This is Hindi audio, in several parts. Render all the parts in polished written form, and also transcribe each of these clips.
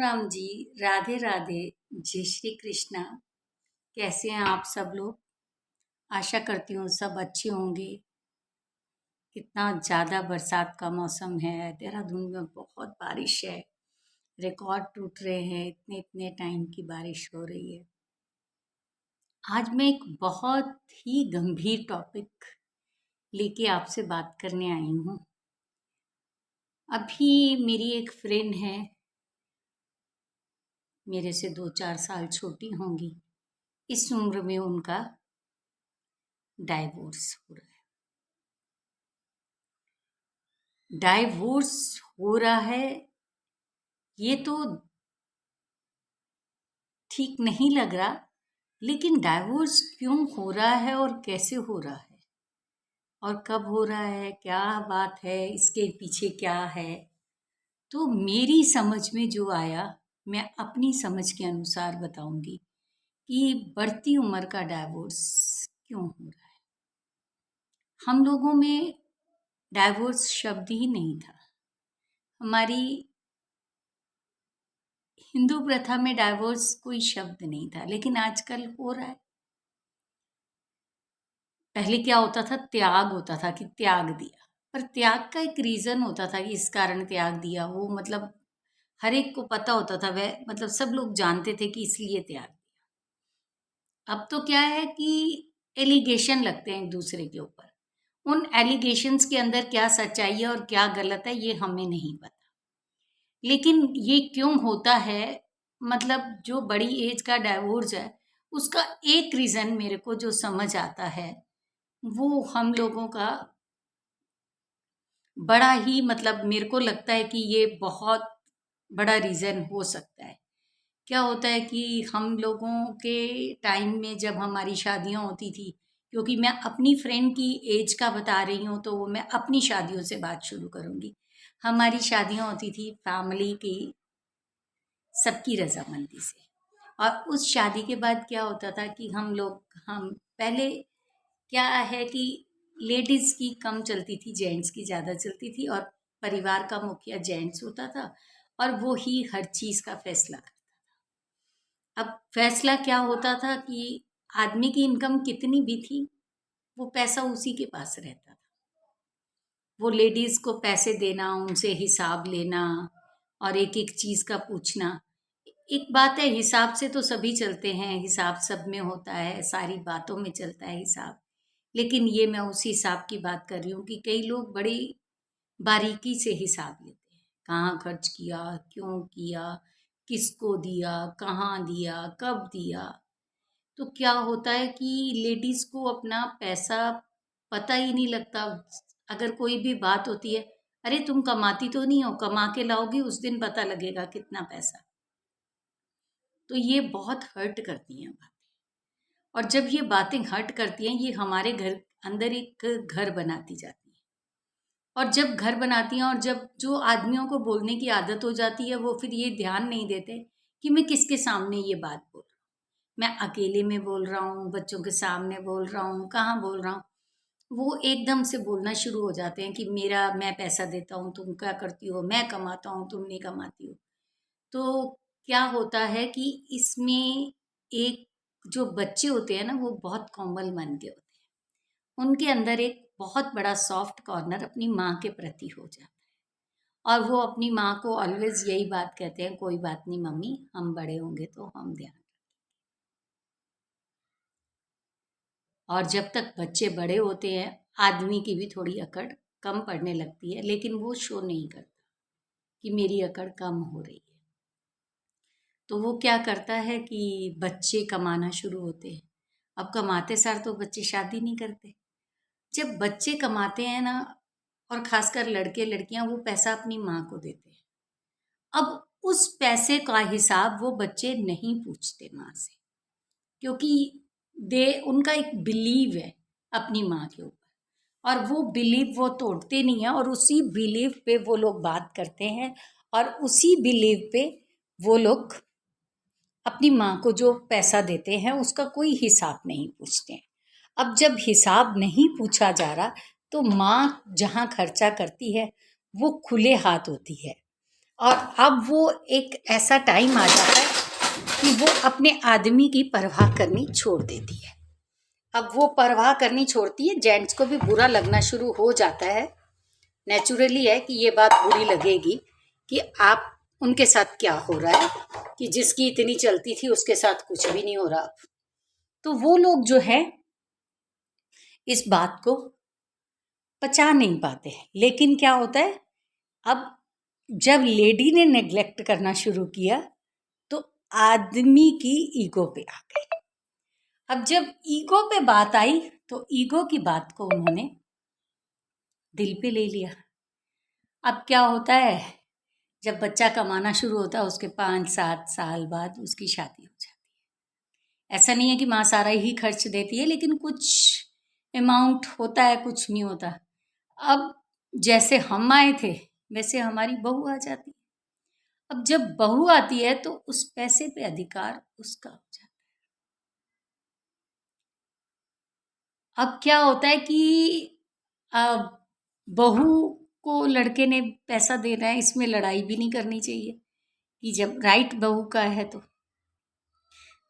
राम जी। राधे राधे। जय श्री कृष्णा। कैसे हैं आप सब लोग? आशा करती हूँ सब अच्छे होंगे। कितना ज़्यादा बरसात का मौसम है, देहरादून में बहुत बारिश है। रिकॉर्ड टूट रहे हैं, इतने इतने टाइम की बारिश हो रही है। आज मैं एक बहुत ही गंभीर टॉपिक लेके आपसे बात करने आई हूँ। अभी मेरी एक फ्रेंड है, मेरे से 2-4 साल छोटी होंगी। इस उम्र में उनका डाइवोर्स हो रहा है। डाइवोर्स हो रहा है, ये तो ठीक नहीं लग रहा, लेकिन डाइवोर्स क्यों हो रहा है और कैसे हो रहा है और कब हो रहा है, क्या बात है, इसके पीछे क्या है। तो मेरी समझ में जो आया, मैं अपनी समझ के अनुसार बताऊंगी कि बढ़ती उम्र का डाइवोर्स क्यों हो रहा है। हम लोगों में डाइवोर्स शब्द ही नहीं था। हमारी हिंदू प्रथा में डाइवोर्स कोई शब्द नहीं था, लेकिन आजकल हो रहा है। पहले क्या होता था, त्याग होता था कि त्याग दिया, पर त्याग का एक रीजन होता था कि इस कारण त्याग दिया। वो मतलब हर एक को पता होता था, वह मतलब सब लोग जानते थे कि इसलिए त्याग दिया। अब तो क्या है कि एलिगेशन लगते हैं एक दूसरे के ऊपर। उन एलिगेशंस के अंदर क्या सच्चाई है और क्या गलत है, ये हमें नहीं पता। लेकिन ये क्यों होता है, मतलब जो बड़ी एज का डाइवोर्स है, उसका एक रीज़न मेरे को जो समझ आता है, वो हम लोगों का बड़ा ही मतलब मेरे को लगता है कि ये बहुत बड़ा रीज़न हो सकता है। क्या होता है कि हम लोगों के टाइम में जब हमारी शादियां होती थी, क्योंकि मैं अपनी फ्रेंड की एज का बता रही हूँ, तो मैं अपनी शादियों से बात शुरू करूँगी। हमारी शादियां होती थी फैमिली की सबकी रजामंदी से। और उस शादी के बाद क्या होता था कि हम पहले क्या है कि लेडीज़ की कम चलती थी, जेंट्स की ज़्यादा चलती थी, और परिवार का मुखिया जेंट्स होता था और वो ही हर चीज़ का फैसला करता था। अब फैसला क्या होता था कि आदमी की इनकम कितनी भी थी, वो पैसा उसी के पास रहता था। वो लेडीज़ को पैसे देना, उनसे हिसाब लेना और एक एक चीज़ का पूछना। एक बात है, हिसाब से तो सभी चलते हैं, हिसाब सब में होता है, सारी बातों में चलता है हिसाब। लेकिन ये मैं उस हिसाब की बात कर रही हूँ कि कई लोग बड़ी बारीकी से हिसाब लेते हैं। कहाँ खर्च किया, क्यों किया, किसको दिया, कहाँ दिया, कब दिया। तो क्या होता है कि लेडीज को अपना पैसा पता ही नहीं लगता। अगर कोई भी बात होती है, अरे तुम कमाती तो नहीं हो, कमा के लाओगी उस दिन पता लगेगा कितना पैसा। तो ये बहुत हर्ट करती हैं बातें। और जब ये बातें हर्ट करती हैं, ये हमारे घर अंदर एक घर बनाती जाती है। और जब घर बनाती हैं और जब जो आदमियों को बोलने की आदत हो जाती है, वो फिर ये ध्यान नहीं देते कि मैं किसके सामने ये बात बोल रहा हूँ। मैं अकेले में बोल रहा हूँ, बच्चों के सामने बोल रहा हूँ, कहाँ बोल रहा हूँ। वो एकदम से बोलना शुरू हो जाते हैं कि मैं पैसा देता हूँ, तुम क्या करती हो, मैं कमाता हूँ, तुम नहीं कमाती हो। तो क्या होता है कि इसमें एक जो बच्चे होते हैं ना, वो बहुत कोमल मन के होते हैं। उनके अंदर एक बहुत बड़ा सॉफ्ट कॉर्नर अपनी माँ के प्रति हो जाता है, और वो अपनी माँ को ऑलवेज यही बात कहते हैं, कोई बात नहीं मम्मी, हम बड़े होंगे तो हम ध्यान। और जब तक बच्चे बड़े होते हैं, आदमी की भी थोड़ी अकड़ कम पड़ने लगती है, लेकिन वो शो नहीं करता कि मेरी अकड़ कम हो रही है। तो वो क्या करता है कि बच्चे कमाना शुरू होते हैं। अब कमाते सार तो बच्चे शादी नहीं करते। जब बच्चे कमाते हैं ना, और खासकर लड़के लड़कियां, वो पैसा अपनी माँ को देते हैं। अब उस पैसे का हिसाब वो बच्चे नहीं पूछते माँ से, क्योंकि दे उनका एक बिलीव है अपनी माँ के ऊपर, और वो बिलीव वो तोड़ते नहीं है, और उसी बिलीव पे वो लोग बात करते हैं, और उसी बिलीव पे वो लोग अपनी माँ को जो पैसा देते हैं उसका कोई हिसाब नहीं पूछते हैं। अब जब हिसाब नहीं पूछा जा रहा, तो माँ जहाँ खर्चा करती है वो खुले हाथ होती है, और अब वो एक ऐसा टाइम आ जाता है कि वो अपने आदमी की परवाह करनी छोड़ देती है। अब वो परवाह करनी छोड़ती है, जेंट्स को भी बुरा लगना शुरू हो जाता है। नेचुरली है कि ये बात बुरी लगेगी कि आप उनके साथ क्या हो रहा है, कि जिसकी इतनी चलती थी उसके साथ कुछ भी नहीं हो रहा। तो वो लोग जो है इस बात को पचा नहीं पाते हैं। लेकिन क्या होता है, अब जब लेडी ने नेग्लेक्ट करना शुरू किया तो आदमी की ईगो पे आ गई। अब जब ईगो पे बात आई तो ईगो की बात को उन्होंने दिल पे ले लिया। अब क्या होता है, जब बच्चा कमाना शुरू होता है उसके 5-7 साल बाद उसकी शादी हो जाती है। ऐसा नहीं है कि माँ सारा ही खर्च देती है, लेकिन कुछ अमाउंट होता है, कुछ नहीं होता। अब जैसे हम आए थे वैसे हमारी बहू आ जाती है। अब जब बहू आती है तो उस पैसे पे अधिकार उसका हो जाता है। अब क्या होता है कि अब बहू को लड़के ने पैसा देना है, इसमें लड़ाई भी नहीं करनी चाहिए कि जब राइट बहू का है तो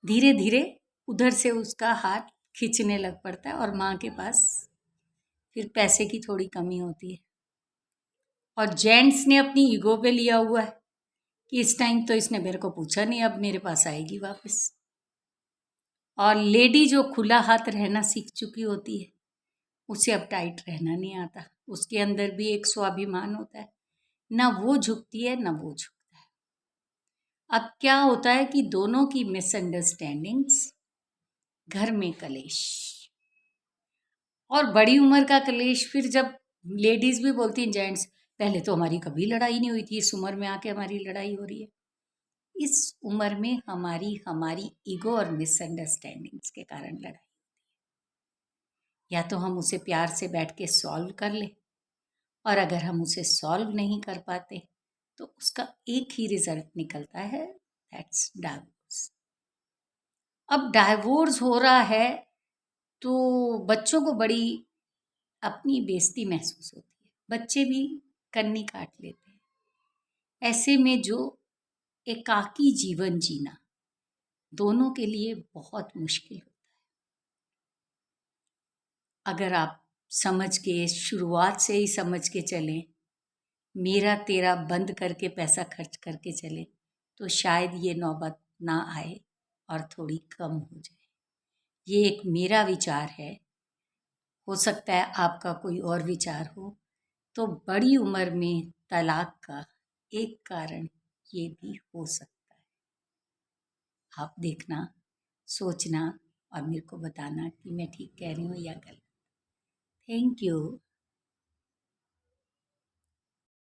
धीरे धीरे उधर से उसका हाथ खींचने लग पड़ता है और माँ के पास फिर पैसे की थोड़ी कमी होती है। और जेंट्स ने अपनी ईगो पे लिया हुआ है कि इस टाइम तो इसने मेरे को पूछा नहीं, अब मेरे पास आएगी वापस। और लेडी जो खुला हाथ रहना सीख चुकी होती है उसे अब टाइट रहना नहीं आता। उसके अंदर भी एक स्वाभिमान होता है, ना वो झुकती है ना वो झुकता है। अब क्या होता है कि दोनों की मिसअंडरस्टैंडिंग्स, घर में कलेश, और बड़ी उम्र का कलेश। फिर जब लेडीज भी बोलती हैं जेंट्स, पहले तो हमारी कभी लड़ाई नहीं हुई थी, इस उम्र में आके हमारी लड़ाई हो रही है। इस उम्र में हमारी हमारी ईगो और मिसअंडरस्टैंडिंग्स के कारण लड़ाई। या तो हम उसे प्यार से बैठ के सॉल्व कर ले, और अगर हम उसे सॉल्व नहीं कर पाते तो उसका एक ही रिजल्ट निकलता है, दैट्स डाइवोर्स। अब डाइवोर्स हो रहा है तो बच्चों को बड़ी अपनी बेइज्जती महसूस होती है, बच्चे भी कन्नी काट लेते हैं। ऐसे में जो एकाकी जीवन जीना दोनों के लिए बहुत मुश्किल होता है। अगर आप समझ के, शुरुआत से ही समझ के चलें, मेरा तेरा बंद करके पैसा खर्च करके चले, तो शायद ये नौबत ना आए और थोड़ी कम हो जाए। ये एक मेरा विचार है, हो सकता है आपका कोई और विचार हो। तो बड़ी उम्र में तलाक का एक कारण ये भी हो सकता है। आप देखना, सोचना और मेरे को बताना कि मैं ठीक कह रही हूँ या गलत। Thank you.